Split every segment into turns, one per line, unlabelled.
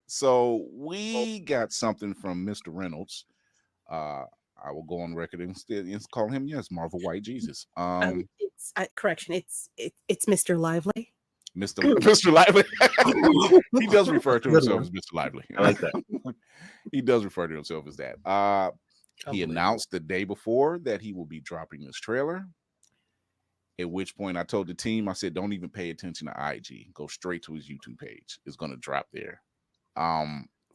So we got something from Mr. Reynolds. I will go on record and call him, yes, Marvel White Jesus.
It's correction. It's Mr. Lively.
Mr. Lively. He does refer to himself as Mr. Lively.
I like that.
He does refer to himself as that. He announced the day before that he will be dropping this trailer. At which point I told the team, I said, don't even pay attention to IG. Go straight to his YouTube page. It's going to drop there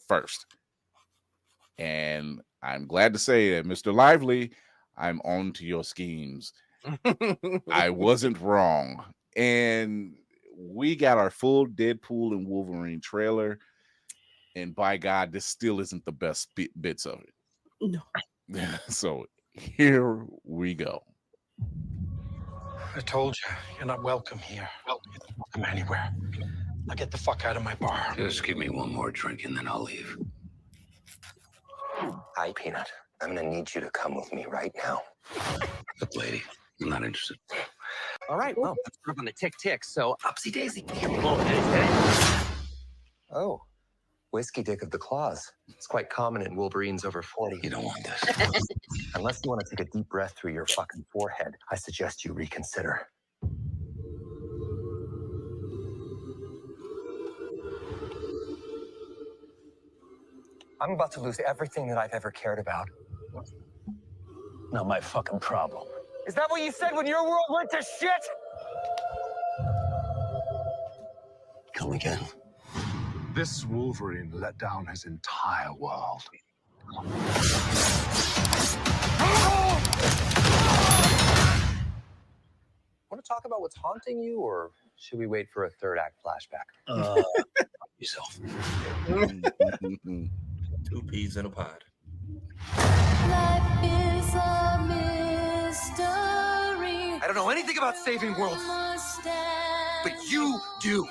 first. And I'm glad to say that, Mr. Lively, I'm on to your schemes. I wasn't wrong. And we got our full Deadpool and Wolverine trailer. And by God, this still isn't the best bits of it.
No.
So here we go.
I told you, you're not welcome here. You're not welcome anywhere. Now get the fuck out of my bar.
Just give me one more drink and then I'll leave.
Hi, Peanut. I'm gonna need you to come with me right now.
Look, lady, I'm not interested.
All right, well, let's put up on the tick-tick, so upsy daisy. Oh, whiskey dick of the claws. It's quite common in Wolverines over 40.
You don't want this.
Unless you want to take a deep breath through your fucking forehead, I suggest you reconsider. I'm about to lose everything that I've ever cared about.
Not my fucking problem.
Is that what you said when your world went to shit?
Come again.
This Wolverine let down his entire world.
Want to talk about what's haunting you, or should we wait for a third act flashback?
Yourself.
Two peas in a pod.
Life is a mystery.
I don't know anything about saving worlds, but you do.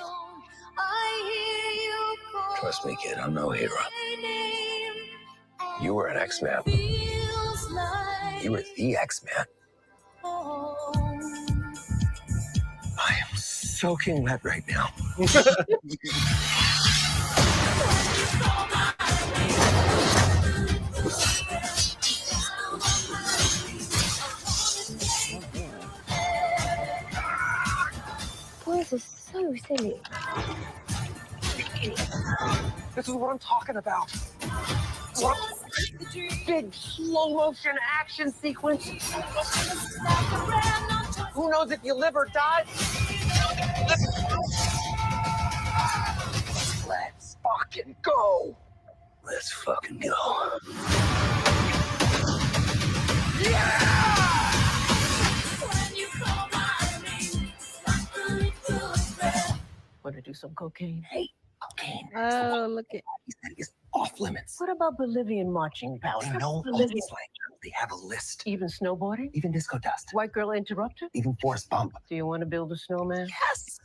Trust me, kid, I'm no hero.
You were an X-Man. You were the X-Man. I am soaking wet right now.
Boys are so silly.
This is what I'm talking about. What? Big slow motion action sequence. Who knows if you live or die? Let's fucking go.
Let's fucking go.
Want to do some cocaine?
Hey, cocaine.
Oh, look at.
He said it's off limits.
What about Bolivian marching powder?
They know all these languages. They have a list.
Even snowboarding?
Even disco dust.
White girl interrupter?
Even force bump.
Do you want to build a snowman?
Yes.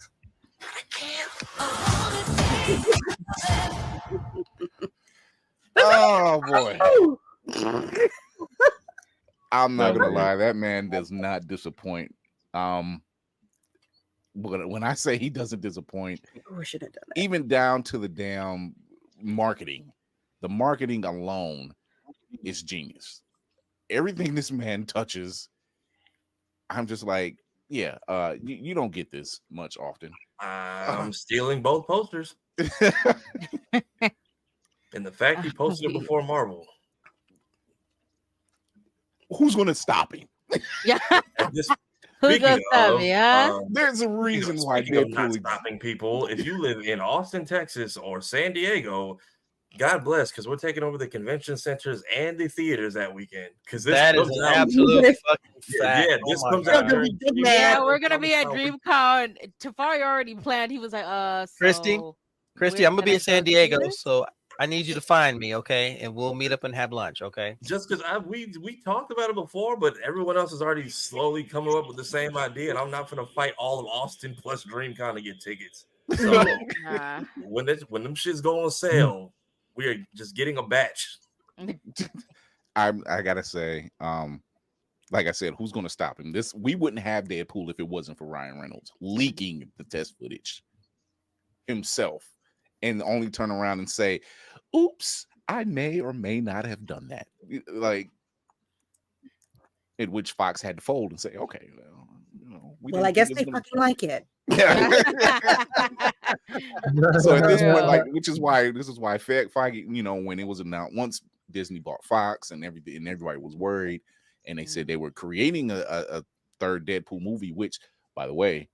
Oh boy. I'm not gonna lie, that man does not disappoint. But when I say he doesn't disappoint,
We should have done that.
even down to the damn marketing, the marketing alone is genius. Everything this man touches, I'm just like, yeah, you don't get this much often.
I'm stealing both posters. And the fact he posted it before Marvel.
Who's going to stop him?
Yeah.
This,
Who's gonna stop me, huh?
There's a reason why
speaking of not
Deadpool.
stopping people. If you live in Austin, Texas, or San Diego, God bless, because we're taking over the convention centers and the theaters that weekend. Because
That is an absolute fucking fact.
Yeah, this
Oh my
comes
God.
out during
Yeah, we're gonna be at DreamCon. And Tafari already planned. He was like,
Christy,
so
Christy,
we're
I'm gonna be
gonna
in San
go
Diego,
theaters?
so I need you to find me, okay? And we'll meet up and have lunch, okay?
just because we talked about it before, but everyone else is already slowly coming up with the same idea, and I'm not gonna fight all of Austin plus DreamCon to get tickets. So
Nah.
when them shits go on sale, we are just getting a batch.
I gotta say, like I said, who's going to stop him? We wouldn't have Deadpool if it wasn't for Ryan Reynolds leaking the test footage himself and only turn around and say, "Oops, I may or may not have done that." Like, in which Fox had to fold and say, "Okay, well,
well, I guess they fucking like it."
Yeah. So at this point, like, this is why Feige, when it was announced, once Disney bought Fox and everything, and everybody was worried, and they said they were creating a third Deadpool movie, which, by the way,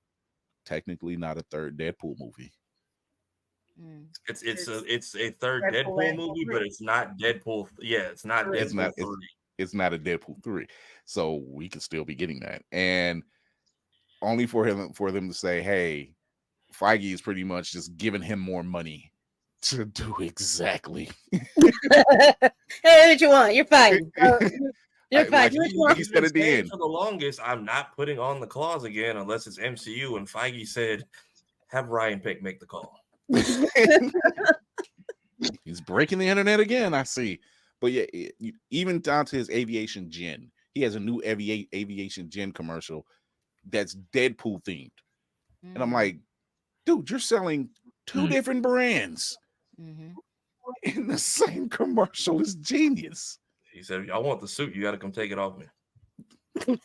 technically not a third Deadpool movie.
It's a third Deadpool movie, but it's not Deadpool. Yeah, it's not Deadpool 3.
It's not a Deadpool 3, so we could still be getting that, and only for them to say, "Hey, Feige is pretty much just giving him more money to do exactly."
Hey, what you want? You're fine. You're fine.
He said at the end.
For the longest, I'm not putting on the clause again unless it's MCU. And Feige said, "Have Ryan Pick make the call."
He's breaking the internet again, I see. But yeah, even down to his aviation gin, he has a new aviation gin commercial that's Deadpool themed, and I'm like, dude, you're selling two different brands in the same commercial. Is genius.
He said, "I want the suit. You got to come take it off me."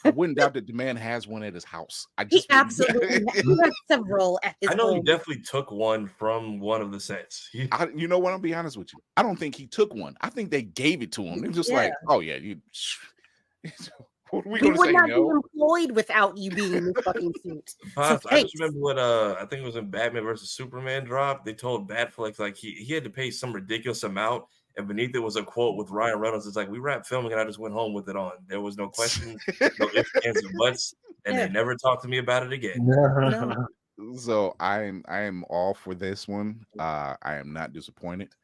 I wouldn't doubt that the man has one at his house.
He absolutely has several at his
I know
home.
he definitely took one from one of the sets.
You know what? I'll be honest with you. I don't think he took one. I think they gave it to him. They're just like, "Oh yeah, you." What are we going to say?
Would not
No.
be employed without you being in this fucking suit.
I just remember what I think it was in Batman versus Superman dropped. They told Batfleck like he had to pay some ridiculous amount, and beneath it was a quote with Ryan Reynolds. It's like, "We wrapped filming and I just went home with it on. There was no questions, no ifs, ands, or buts, and they never talked to me about it again."
No.
So I am all for this one. I am not disappointed.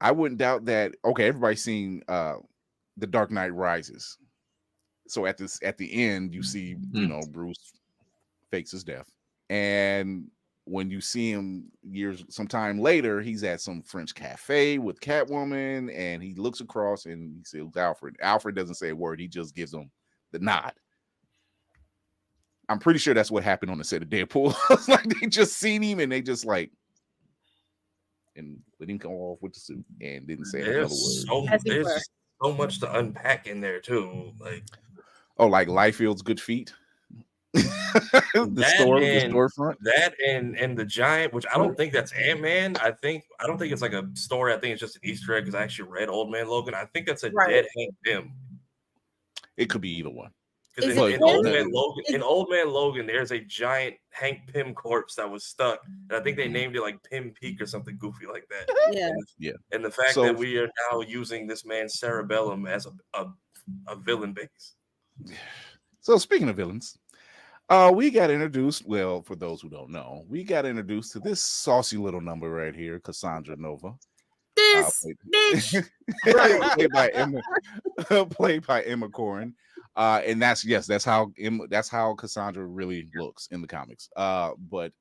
I wouldn't doubt that. Okay, everybody's seen The Dark Knight Rises. So at the end, you see, Bruce fakes his death, and when you see him sometime later, he's at some French cafe with Catwoman, and he looks across and he sees Alfred. Alfred doesn't say a word; he just gives him the nod. I'm pretty sure that's what happened on the set of Deadpool. It's like they just seen him and they just like, and let him come off with the suit and didn't say another word.
There's so much to unpack in there too. Like,
like Liefeld's good feet. the storefront.
That and the giant, which I don't think that's Ant-Man. I don't think it's like a story. I think it's just an Easter egg because I actually read Old Man Logan. I think that's a dead Hank Pym.
It could be either one.
Because in Old Man Logan, there's a giant Hank Pym corpse that was stuck, and I think they named it like Pym Peak or something goofy like that.
Yeah.
And the fact that we are now using this man's cerebellum as a villain base.
So speaking of villains, we got introduced. Well, for those who don't know, we got introduced to this saucy little number right here, Cassandra Nova.
This bitch.
played by Emma Corrin. And that's how Cassandra really looks in the comics. But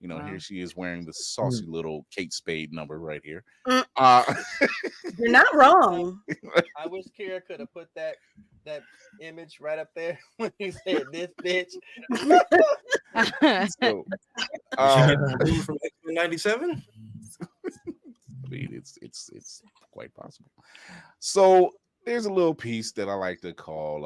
here she is wearing the saucy little Kate Spade number right here.
You're not wrong.
I wish Kira could have put that image right up there when he said this bitch.
So,
from 1997.
I mean, it's quite possible. So there's a little piece that I like to call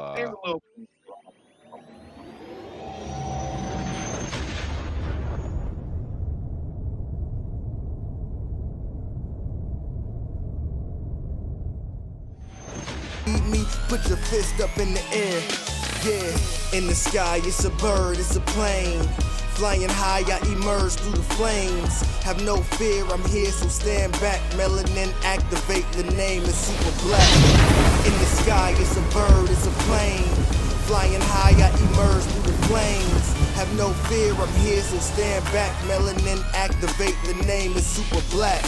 me, put your fist up in the air. Yeah, in the sky, it's a bird, it's a plane. Flying high, I emerge through the flames. Have no fear, I'm here, so stand back. Melanin activate, the name is super black. In the sky, it's a bird, it's a plane. Flying high, I emerge through the flames. Have no fear, I'm here, so stand back. Melanin activate, the name is super black.